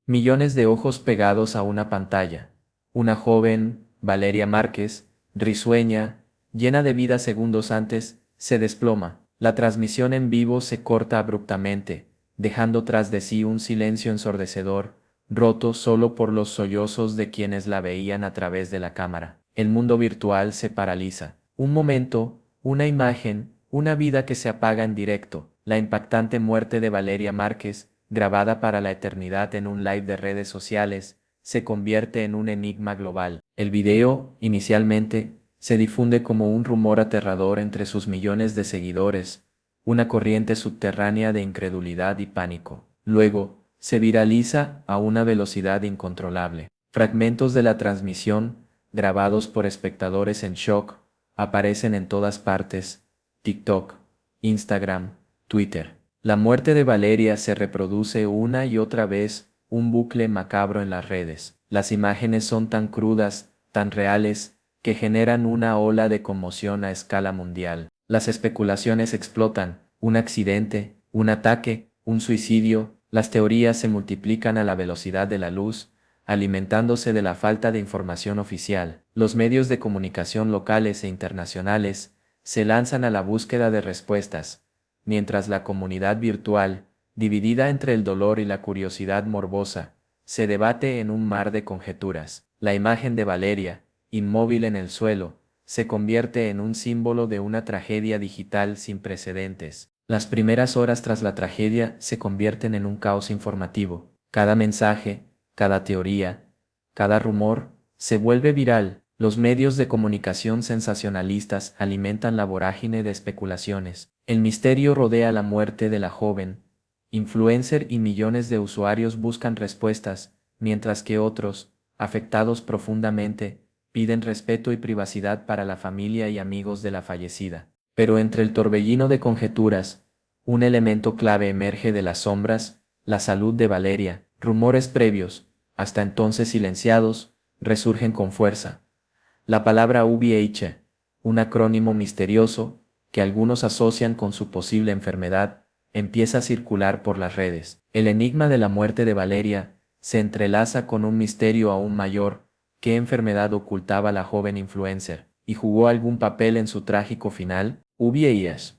Millones de ojos pegados a una pantalla. Una joven, Valeria Márquez, risueña, llena de vida segundos antes, se desploma. La transmisión en vivo se corta abruptamente, dejando tras de sí un silencio ensordecedor, roto solo por los sollozos de quienes la veían a través de la cámara. El mundo virtual se paraliza. Un momento, una imagen, una vida que se apaga en directo. La impactante muerte de Valeria Márquez, grabada para la eternidad en un live de redes sociales, se convierte en un enigma global. El video, inicialmente, se difunde como un rumor aterrador entre sus millones de seguidores, una corriente subterránea de incredulidad y pánico. Luego, se viraliza a una velocidad incontrolable. Fragmentos de la transmisión, grabados por espectadores en shock, aparecen en todas partes: TikTok, Instagram, Twitter. La muerte de Valeria se reproduce una y otra vez, un bucle macabro en las redes. Las imágenes son tan crudas, tan reales, que generan una ola de conmoción a escala mundial. Las especulaciones explotan: un accidente, un ataque, un suicidio. Las teorías se multiplican a la velocidad de la luz, alimentándose de la falta de información oficial. Los medios de comunicación locales e internacionales se lanzan a la búsqueda de respuestas, mientras la comunidad virtual, dividida entre el dolor y la curiosidad morbosa, se debate en un mar de conjeturas. La imagen de Valeria, inmóvil en el suelo, se convierte en un símbolo de una tragedia digital sin precedentes. Las primeras horas tras la tragedia se convierten en un caos informativo. Cada mensaje, cada teoría, cada rumor, se vuelve viral. Los medios de comunicación sensacionalistas alimentan la vorágine de especulaciones. El misterio rodea la muerte de la joven influencer y millones de usuarios buscan respuestas, mientras que otros, afectados profundamente, piden respeto y privacidad para la familia y amigos de la fallecida. Pero entre el torbellino de conjeturas, un elemento clave emerge de las sombras: la salud de Valeria. Rumores previos, hasta entonces silenciados, resurgen con fuerza. La palabra VIH, un acrónimo misterioso que algunos asocian con su posible enfermedad, empieza a circular por las redes. El enigma de la muerte de Valeria se entrelaza con un misterio aún mayor: ¿qué enfermedad ocultaba la joven influencer? ¿Y jugó algún papel en su trágico final? VIH,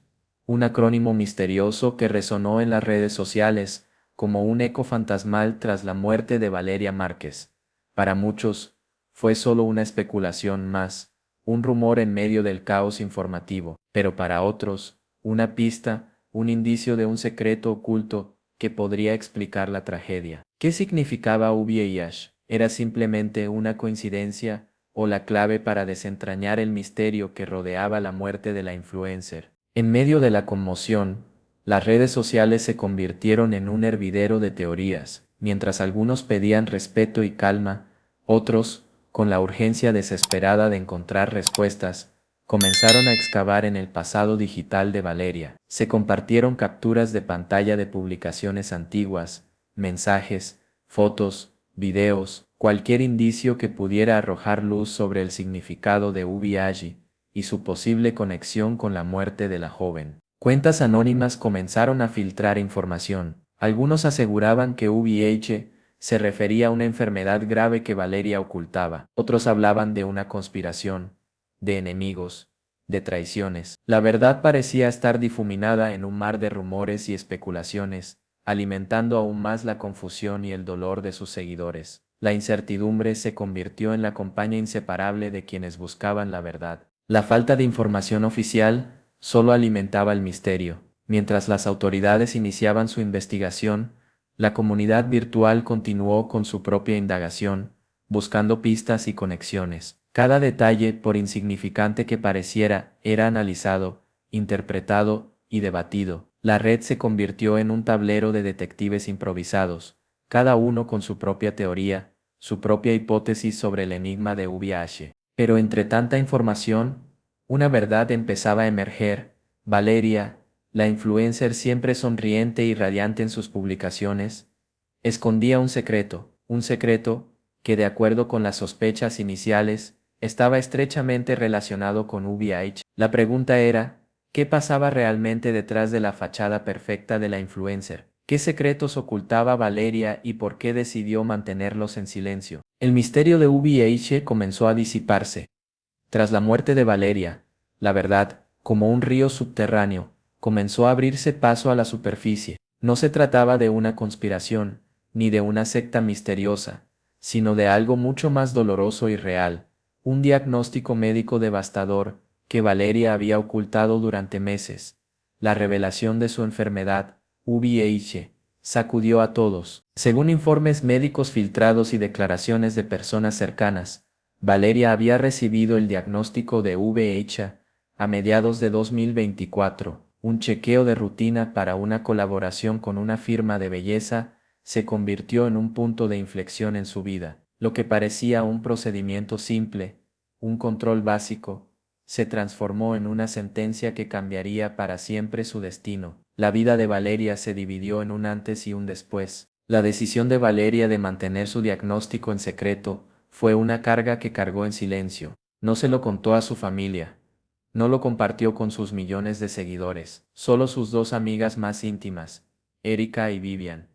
un acrónimo misterioso que resonó en las redes sociales como un eco fantasmal tras la muerte de Valeria Márquez. Para muchos, fue solo una especulación más, un rumor en medio del caos informativo, pero para otros, una pista, un indicio de un secreto oculto que podría explicar la tragedia. ¿Qué significaba VIH? ¿Era simplemente una coincidencia o la clave para desentrañar el misterio que rodeaba la muerte de la influencer? En medio de la conmoción, las redes sociales se convirtieron en un hervidero de teorías. Mientras algunos pedían respeto y calma, otros, con la urgencia desesperada de encontrar respuestas, comenzaron a excavar en el pasado digital de Valeria. Se compartieron capturas de pantalla de publicaciones antiguas, mensajes, fotos, videos, cualquier indicio que pudiera arrojar luz sobre el significado de VIH y su posible conexión con la muerte de la joven. Cuentas anónimas comenzaron a filtrar información. Algunos aseguraban que VIH se refería a una enfermedad grave que Valeria ocultaba. Otros hablaban de una conspiración, de enemigos, de traiciones. La verdad parecía estar difuminada en un mar de rumores y especulaciones, alimentando aún más la confusión y el dolor de sus seguidores. La incertidumbre se convirtió en la compañía inseparable de quienes buscaban la verdad. La falta de información oficial solo alimentaba el misterio. Mientras las autoridades iniciaban su investigación, la comunidad virtual continuó con su propia indagación, buscando pistas y conexiones. Cada detalle, por insignificante que pareciera, era analizado, interpretado y debatido. La red se convirtió en un tablero de detectives improvisados, cada uno con su propia teoría, su propia hipótesis sobre el enigma de VIH. Pero entre tanta información, una verdad empezaba a emerger. Valeria, la influencer siempre sonriente y radiante en sus publicaciones, escondía un secreto que, de acuerdo con las sospechas iniciales, estaba estrechamente relacionado con VIH. La pregunta era: ¿qué pasaba realmente detrás de la fachada perfecta de la influencer? ¿Qué secretos ocultaba Valeria y por qué decidió mantenerlos en silencio? El misterio de VIH comenzó a disiparse. Tras la muerte de Valeria, la verdad, como un río subterráneo, comenzó a abrirse paso a la superficie. No se trataba de una conspiración, ni de una secta misteriosa, sino de algo mucho más doloroso y real, un diagnóstico médico devastador que Valeria había ocultado durante meses. La revelación de su enfermedad, VIH, sacudió a todos. Según informes médicos filtrados y declaraciones de personas cercanas, Valeria había recibido el diagnóstico de VIH a mediados de 2024. Un chequeo de rutina para una colaboración con una firma de belleza se convirtió en un punto de inflexión en su vida. Lo que parecía un procedimiento simple, un control básico, se transformó en una sentencia que cambiaría para siempre su destino. La vida de Valeria se dividió en un antes y un después. La decisión de Valeria de mantener su diagnóstico en secreto fue una carga que cargó en silencio. No se lo contó a su familia. No lo compartió con sus millones de seguidores. Solo sus dos amigas más íntimas, Erika y Vivian,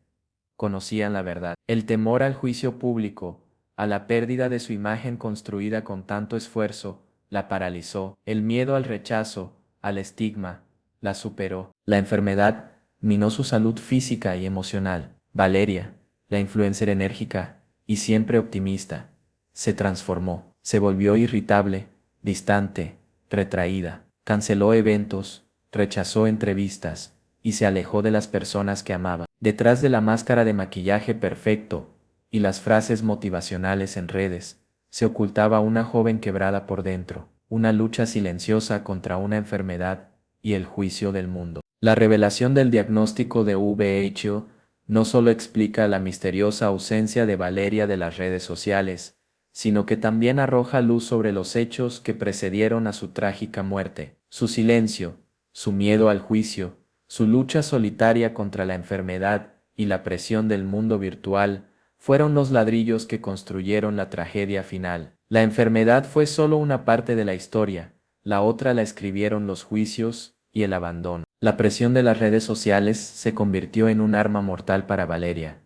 conocían la verdad. El temor al juicio público, a la pérdida de su imagen construida con tanto esfuerzo, la paralizó. El miedo al rechazo, al estigma, la superó. La enfermedad minó su salud física y emocional. Valeria, la influencer enérgica y siempre optimista, se transformó. Se volvió irritable, distante, retraída. Canceló eventos, rechazó entrevistas y se alejó de las personas que amaba. Detrás de la máscara de maquillaje perfecto y las frases motivacionales en redes, se ocultaba una joven quebrada por dentro, una lucha silenciosa contra una enfermedad y el juicio del mundo. La revelación del diagnóstico de VIH no solo explica la misteriosa ausencia de Valeria de las redes sociales, sino que también arroja luz sobre los hechos que precedieron a su trágica muerte. Su silencio, su miedo al juicio, su lucha solitaria contra la enfermedad y la presión del mundo virtual fueron los ladrillos que construyeron la tragedia final. La enfermedad fue solo una parte de la historia, la otra la escribieron los juicios y el abandono. La presión de las redes sociales se convirtió en un arma mortal para Valeria.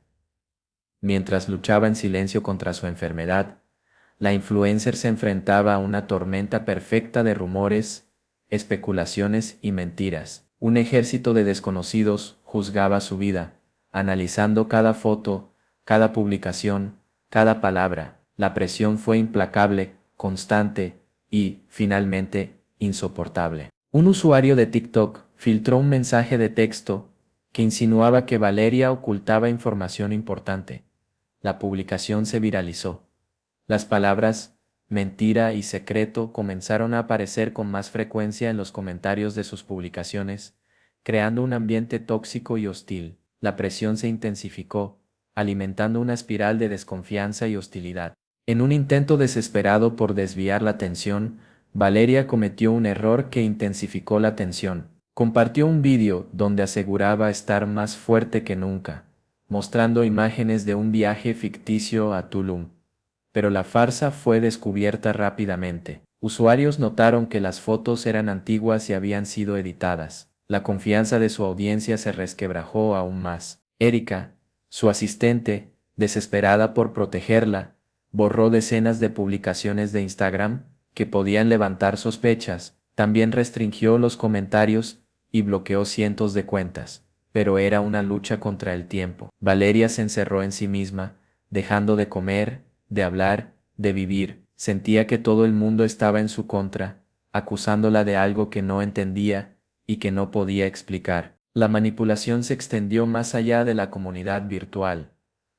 Mientras luchaba en silencio contra su enfermedad, la influencer se enfrentaba a una tormenta perfecta de rumores, especulaciones y mentiras. Un ejército de desconocidos juzgaba su vida, analizando cada foto, cada publicación, cada palabra. La presión fue implacable, constante y, finalmente, insoportable. Un usuario de TikTok filtró un mensaje de texto que insinuaba que Valeria ocultaba información importante. La publicación se viralizó. Las palabras mentira y secreto comenzaron a aparecer con más frecuencia en los comentarios de sus publicaciones, creando un ambiente tóxico y hostil. La presión se intensificó, alimentando una espiral de desconfianza y hostilidad. En un intento desesperado por desviar la atención, Valeria cometió un error que intensificó la tensión. Compartió un vídeo donde aseguraba estar más fuerte que nunca, mostrando imágenes de un viaje ficticio a Tulum. Pero la farsa fue descubierta rápidamente. Usuarios notaron que las fotos eran antiguas y habían sido editadas. La confianza de su audiencia se resquebrajó aún más. Erika, su asistente, desesperada por protegerla, borró decenas de publicaciones de Instagram que podían levantar sospechas. También restringió los comentarios y bloqueó cientos de cuentas. Pero era una lucha contra el tiempo. Valeria se encerró en sí misma, dejando de comer, de hablar, de vivir. Sentía que todo el mundo estaba en su contra, acusándola de algo que no entendía y que no podía explicar. La manipulación se extendió más allá de la comunidad virtual.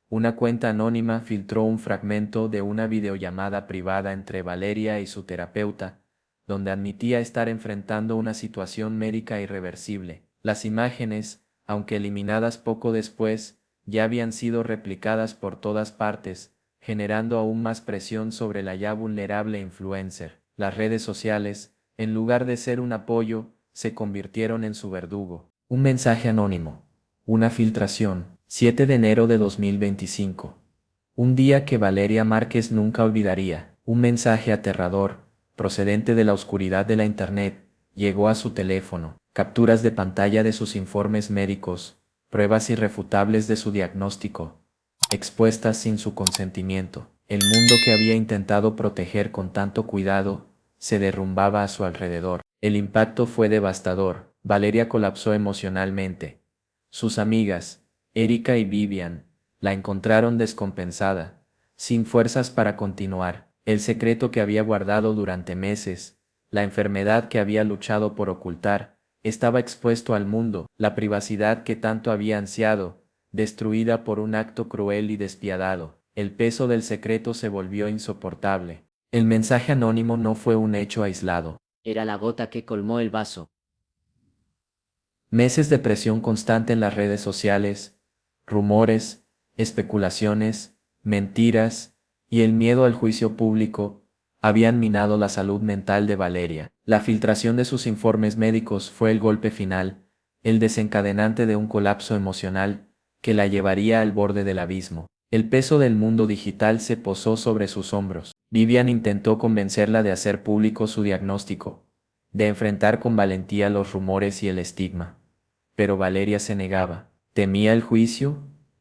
Una cuenta anónima filtró un fragmento de una videollamada privada entre Valeria y su terapeuta, donde admitía estar enfrentando una situación médica irreversible. Las imágenes, aunque eliminadas poco después, ya habían sido replicadas por todas partes, generando aún más presión sobre la ya vulnerable influencer. Las redes sociales, en lugar de ser un apoyo, se convirtieron en su verdugo. Un mensaje anónimo. Una filtración. 7 de enero de 2025. Un día que Valeria Márquez nunca olvidaría. Un mensaje aterrador, procedente de la oscuridad de la Internet, llegó a su teléfono. Capturas de pantalla de sus informes médicos, pruebas irrefutables de su diagnóstico, expuestas sin su consentimiento. El mundo que había intentado proteger con tanto cuidado se derrumbaba a su alrededor. El impacto fue devastador. Valeria colapsó emocionalmente. Sus amigas, Erika y Vivian, la encontraron descompensada, sin fuerzas para continuar. El secreto que había guardado durante meses, la enfermedad que había luchado por ocultar, estaba expuesto al mundo. La privacidad que tanto había ansiado, destruida por un acto cruel y despiadado. El peso del secreto se volvió insoportable. El mensaje anónimo no fue un hecho aislado. Era la gota que colmó el vaso. Meses de presión constante en las redes sociales, rumores, especulaciones, mentiras y el miedo al juicio público habían minado la salud mental de Valeria. La filtración de sus informes médicos fue el golpe final, el desencadenante de un colapso emocional que la llevaría al borde del abismo. El peso del mundo digital se posó sobre sus hombros. Vivian intentó convencerla de hacer público su diagnóstico, de enfrentar con valentía los rumores y el estigma. Pero Valeria se negaba. Temía el juicio,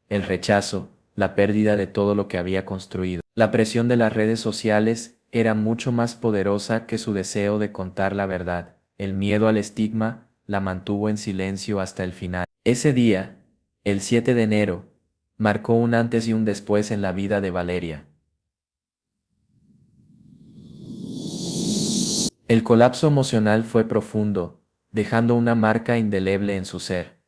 el rechazo, la pérdida de todo lo que había construido. La presión de las redes sociales era mucho más poderosa que su deseo de contar la verdad. El miedo al estigma la mantuvo en silencio hasta el final. Ese día, el 7 de enero, marcó un antes y un después en la vida de Valeria. El colapso emocional fue profundo, dejando una marca indeleble en su ser.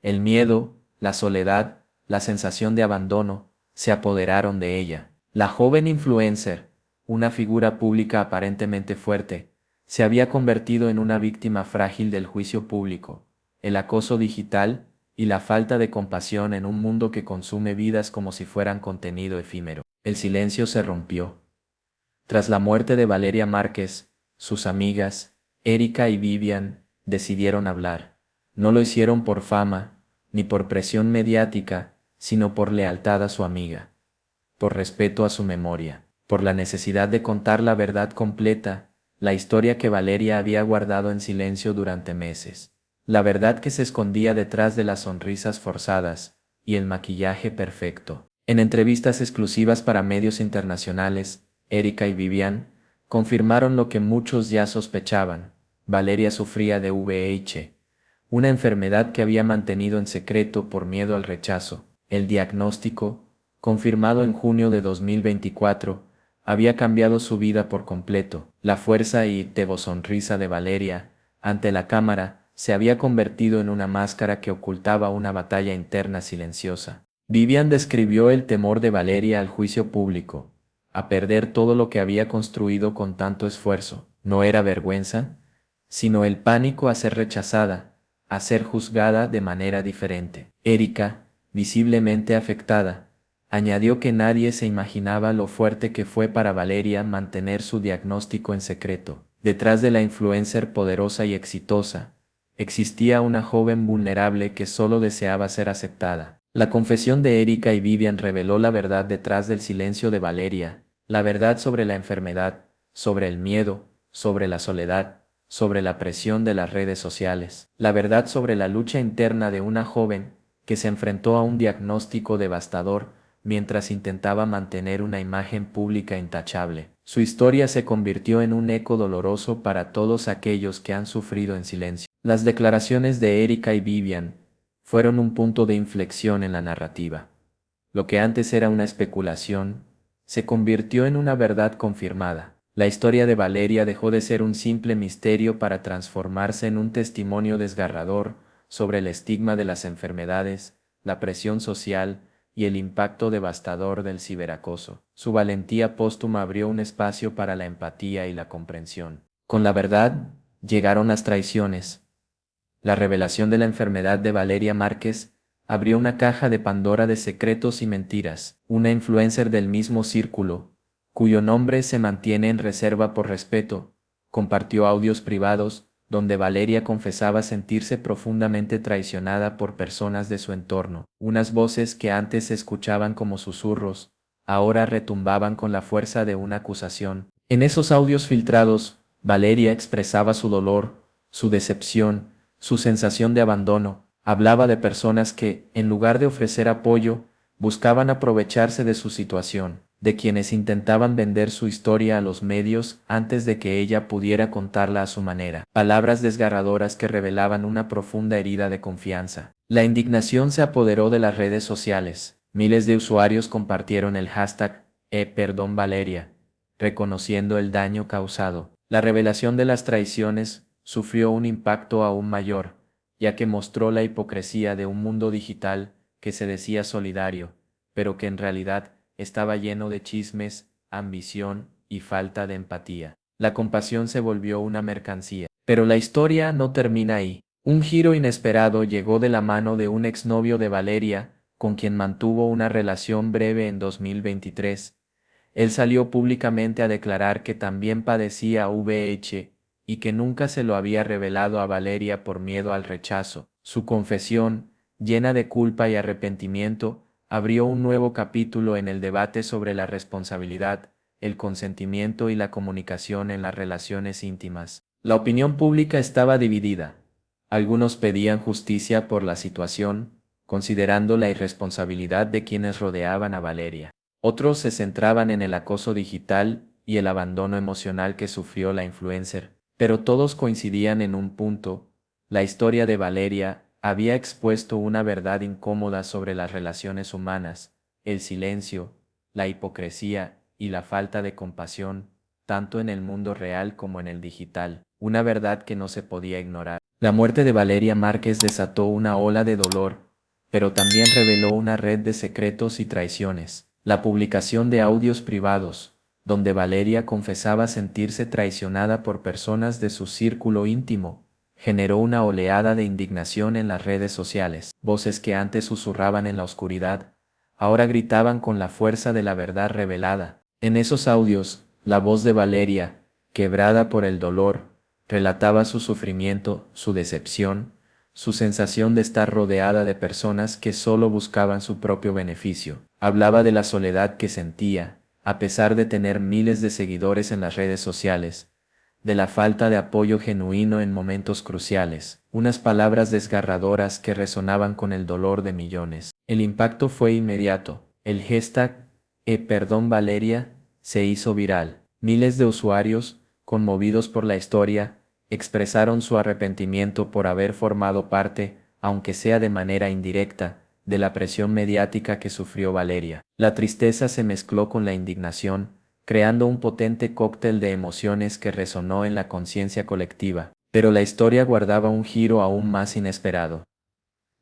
El miedo, la soledad, la sensación de abandono, se apoderaron de ella. La joven influencer, una figura pública aparentemente fuerte, se había convertido en una víctima frágil del juicio público, el acoso digital y la falta de compasión en un mundo que consume vidas como si fueran contenido efímero. El silencio se rompió. Tras la muerte de Valeria Márquez, sus amigas, Erika y Vivian, decidieron hablar. No lo hicieron por fama, ni por presión mediática, sino por lealtad a su amiga, por respeto a su memoria, por la necesidad de contar la verdad completa, la historia que Valeria había guardado en silencio durante meses, la verdad que se escondía detrás de las sonrisas forzadas y el maquillaje perfecto. En entrevistas exclusivas para medios internacionales, Erika y Vivian confirmaron lo que muchos ya sospechaban. Valeria sufría de VIH, una enfermedad que había mantenido en secreto por miedo al rechazo. El diagnóstico, confirmado en junio de 2024, había cambiado su vida por completo. La fuerza y sonrisa de Valeria, ante la cámara, se había convertido en una máscara que ocultaba una batalla interna silenciosa. Vivian describió el temor de Valeria al juicio público, a perder todo lo que había construido con tanto esfuerzo. No era vergüenza, sino el pánico a ser rechazada, a ser juzgada de manera diferente. Erika, visiblemente afectada, añadió que nadie se imaginaba lo fuerte que fue para Valeria mantener su diagnóstico en secreto. Detrás de la influencer poderosa y exitosa, existía una joven vulnerable que solo deseaba ser aceptada. La confesión de Erika y Vivian reveló la verdad detrás del silencio de Valeria, la verdad sobre la enfermedad, sobre el miedo, sobre la soledad, sobre la presión de las redes sociales, la verdad sobre la lucha interna de una joven que se enfrentó a un diagnóstico devastador mientras intentaba mantener una imagen pública intachable. Su historia se convirtió en un eco doloroso para todos aquellos que han sufrido en silencio. Las declaraciones de Erika y Vivian fueron un punto de inflexión en la narrativa. Lo que antes era una especulación, se convirtió en una verdad confirmada. La historia de Valeria dejó de ser un simple misterio para transformarse en un testimonio desgarrador sobre el estigma de las enfermedades, la presión social y el impacto devastador del ciberacoso. Su valentía póstuma abrió un espacio para la empatía y la comprensión. Con la verdad, llegaron las traiciones. La revelación de la enfermedad de Valeria Márquez abrió una caja de Pandora de secretos y mentiras. Una influencer del mismo círculo, cuyo nombre se mantiene en reserva por respeto, compartió audios privados donde Valeria confesaba sentirse profundamente traicionada por personas de su entorno. Unas voces que antes se escuchaban como susurros, ahora retumbaban con la fuerza de una acusación. En esos audios filtrados, Valeria expresaba su dolor, su decepción, su sensación de abandono, Hablaba de personas que, en lugar de ofrecer apoyo, buscaban aprovecharse de su situación, de quienes intentaban vender su historia a los medios antes de que ella pudiera contarla a su manera. Palabras desgarradoras que revelaban una profunda herida de confianza. La indignación se apoderó de las redes sociales. Miles de usuarios compartieron el hashtag Perdón Valeria, reconociendo el daño causado. La revelación de las traiciones sufrió un impacto aún mayor, ya que mostró la hipocresía de un mundo digital que se decía solidario, pero que en realidad estaba lleno de chismes, ambición y falta de empatía. La compasión se volvió una mercancía. Pero la historia no termina ahí. Un giro inesperado llegó de la mano de un exnovio de Valeria, con quien mantuvo una relación breve en 2023. Él salió públicamente a declarar que también padecía VIH y que nunca se lo había revelado a Valeria por miedo al rechazo. Su confesión, llena de culpa y arrepentimiento, abrió un nuevo capítulo en el debate sobre la responsabilidad, el consentimiento y la comunicación en las relaciones íntimas. La opinión pública estaba dividida. Algunos pedían justicia por la situación, considerando la irresponsabilidad de quienes rodeaban a Valeria. Otros se centraban en el acoso digital y el abandono emocional que sufrió la influencer, pero todos coincidían en un punto: la historia de Valeria había expuesto una verdad incómoda sobre las relaciones humanas, el silencio, la hipocresía y la falta de compasión, tanto en el mundo real como en el digital, una verdad que no se podía ignorar. La muerte de Valeria Márquez desató una ola de dolor, pero también reveló una red de secretos y traiciones. La publicación de audios privados, donde Valeria confesaba sentirse traicionada por personas de su círculo íntimo, generó una oleada de indignación en las redes sociales. Voces que antes susurraban en la oscuridad, ahora gritaban con la fuerza de la verdad revelada. En esos audios, la voz de Valeria, quebrada por el dolor, relataba su sufrimiento, su decepción, su sensación de estar rodeada de personas que solo buscaban su propio beneficio. Hablaba de la soledad que sentía, a pesar de tener miles de seguidores en las redes sociales, de la falta de apoyo genuino en momentos cruciales, unas palabras desgarradoras que resonaban con el dolor de millones. El impacto fue inmediato. El hashtag Perdón Valeria se hizo viral. Miles de usuarios, conmovidos por la historia, expresaron su arrepentimiento por haber formado parte, aunque sea de manera indirecta, de la presión mediática que sufrió Valeria. La tristeza se mezcló con la indignación, creando un potente cóctel de emociones que resonó en la conciencia colectiva. Pero la historia guardaba un giro aún más inesperado.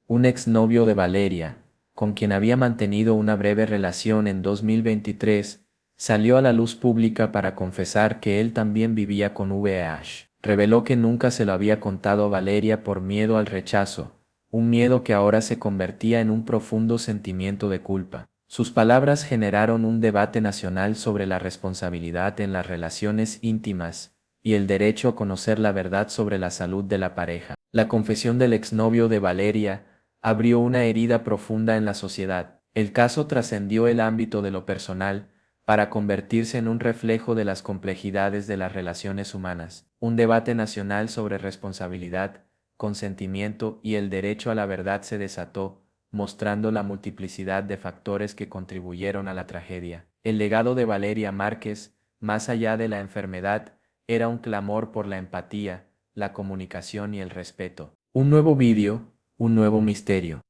Un exnovio de Valeria, con quien había mantenido una breve relación en 2023, salió a la luz pública para confesar que él también vivía con VIH. Reveló que nunca se lo había contado a Valeria por miedo al rechazo, un miedo que ahora se convertía en un profundo sentimiento de culpa. Sus palabras generaron un debate nacional sobre la responsabilidad en las relaciones íntimas y el derecho a conocer la verdad sobre la salud de la pareja. La confesión del exnovio de Valeria abrió una herida profunda en la sociedad. El caso trascendió el ámbito de lo personal para convertirse en un reflejo de las complejidades de las relaciones humanas. Un debate nacional sobre responsabilidad, consentimiento y el derecho a la verdad se desató, mostrando la multiplicidad de factores que contribuyeron a la tragedia. El legado de Valeria Márquez, más allá de la enfermedad, era un clamor por la empatía, la comunicación y el respeto. Un nuevo vídeo, un nuevo misterio.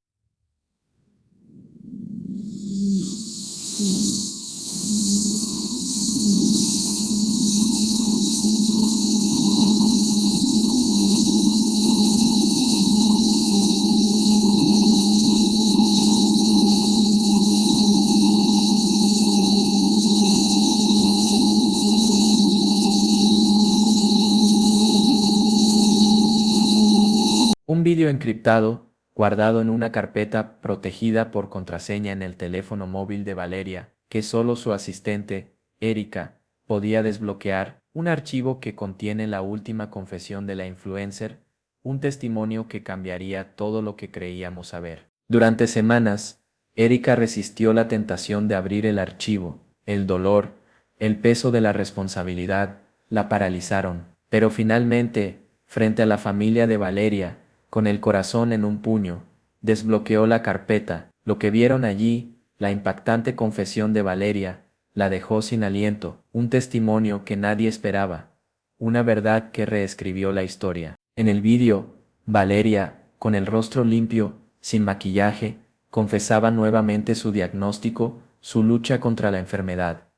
Un vídeo encriptado, guardado en una carpeta protegida por contraseña en el teléfono móvil de Valeria, que solo su asistente, Erika, podía desbloquear, un archivo que contiene la última confesión de la influencer, un testimonio que cambiaría todo lo que creíamos saber. Durante semanas, Erika resistió la tentación de abrir el archivo. El dolor, el peso de la responsabilidad, la paralizaron. Pero finalmente, frente a la familia de Valeria, Con el corazón en un puño, desbloqueó la carpeta. Lo que vieron allí, la impactante confesión de Valeria, la dejó sin aliento, un testimonio que nadie esperaba, una verdad que reescribió la historia. En el vídeo, Valeria, con el rostro limpio, sin maquillaje, confesaba nuevamente su diagnóstico, su lucha contra la enfermedad.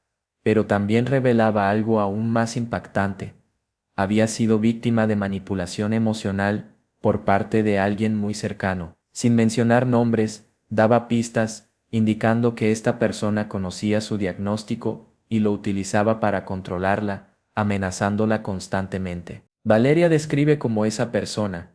Pero también revelaba algo aún más impactante. Había sido víctima de manipulación emocional por parte de alguien muy cercano. Sin mencionar nombres, daba pistas, indicando que esta persona conocía su diagnóstico y lo utilizaba para controlarla, amenazándola constantemente. Valeria describe cómo esa persona,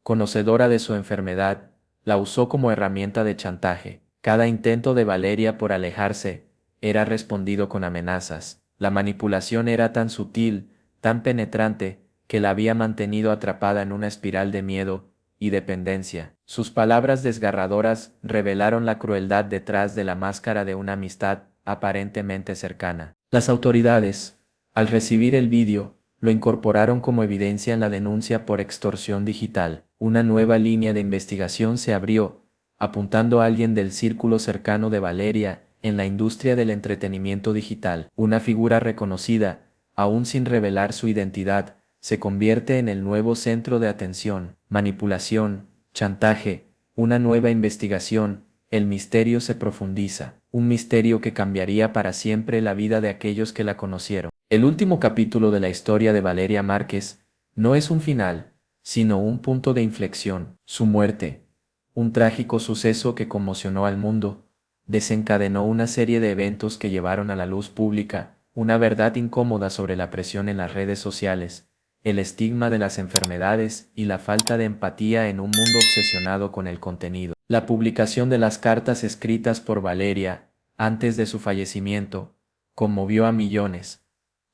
conocedora de su enfermedad, la usó como herramienta de chantaje. Cada intento de Valeria por alejarse era respondido con amenazas. La manipulación era tan sutil, tan penetrante, que la había mantenido atrapada en una espiral de miedo y dependencia. Sus palabras desgarradoras revelaron la crueldad detrás de la máscara de una amistad aparentemente cercana. Las autoridades, al recibir el vídeo, lo incorporaron como evidencia en la denuncia por extorsión digital. Una nueva línea de investigación se abrió, apuntando a alguien del círculo cercano de Valeria en la industria del entretenimiento digital. Una figura reconocida, aún sin revelar su identidad, se convierte en el nuevo centro de atención. Manipulación, chantaje, una nueva investigación, el misterio se profundiza, un misterio que cambiaría para siempre la vida de aquellos que la conocieron. El último capítulo de la historia de Valeria Márquez no es un final, sino un punto de inflexión. Su muerte, un trágico suceso que conmocionó al mundo, desencadenó una serie de eventos que llevaron a la luz pública una verdad incómoda sobre la presión en las redes sociales, el estigma de las enfermedades y la falta de empatía en un mundo obsesionado con el contenido. La publicación de las cartas escritas por Valeria, antes de su fallecimiento, conmovió a millones.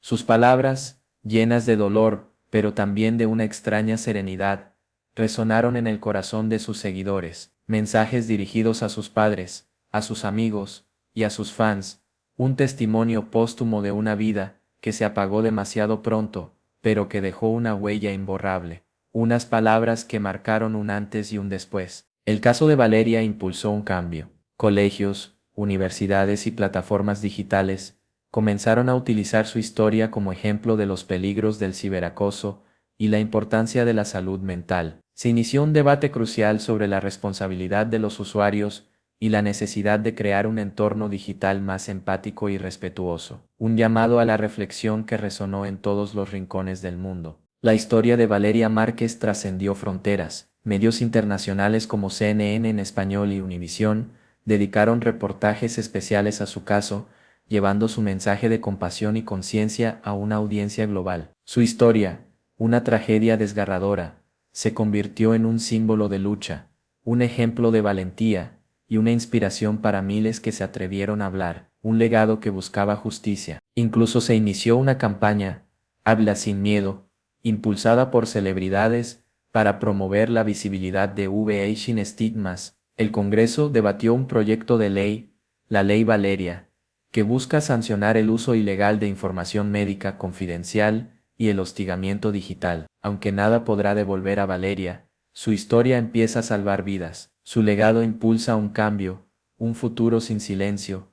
Sus palabras, llenas de dolor, pero también de una extraña serenidad, resonaron en el corazón de sus seguidores. Mensajes dirigidos a sus padres, a sus amigos y a sus fans, un testimonio póstumo de una vida que se apagó demasiado pronto, pero que dejó una huella imborrable, unas palabras que marcaron un antes y un después. El caso de Valeria impulsó un cambio. Colegios, universidades y plataformas digitales comenzaron a utilizar su historia como ejemplo de los peligros del ciberacoso y la importancia de la salud mental. Se inició un debate crucial sobre la responsabilidad de los usuarios y la necesidad de crear un entorno digital más empático y respetuoso, un llamado a la reflexión que resonó en todos los rincones del mundo. La historia de Valeria Márquez trascendió fronteras. Medios internacionales como CNN en español y Univisión dedicaron reportajes especiales a su caso, llevando su mensaje de compasión y conciencia a una audiencia global. Su historia, una tragedia desgarradora, se convirtió en un símbolo de lucha, un ejemplo de valentía y una inspiración para miles que se atrevieron a hablar, un legado que buscaba justicia. Incluso se inició una campaña, Habla sin miedo, impulsada por celebridades, para promover la visibilidad de VIH sin estigmas. El Congreso debatió un proyecto de ley, la Ley Valeria, que busca sancionar el uso ilegal de información médica confidencial y el hostigamiento digital. Aunque nada podrá devolver a Valeria, su historia empieza a salvar vidas. Su legado impulsa un cambio, un futuro sin silencio,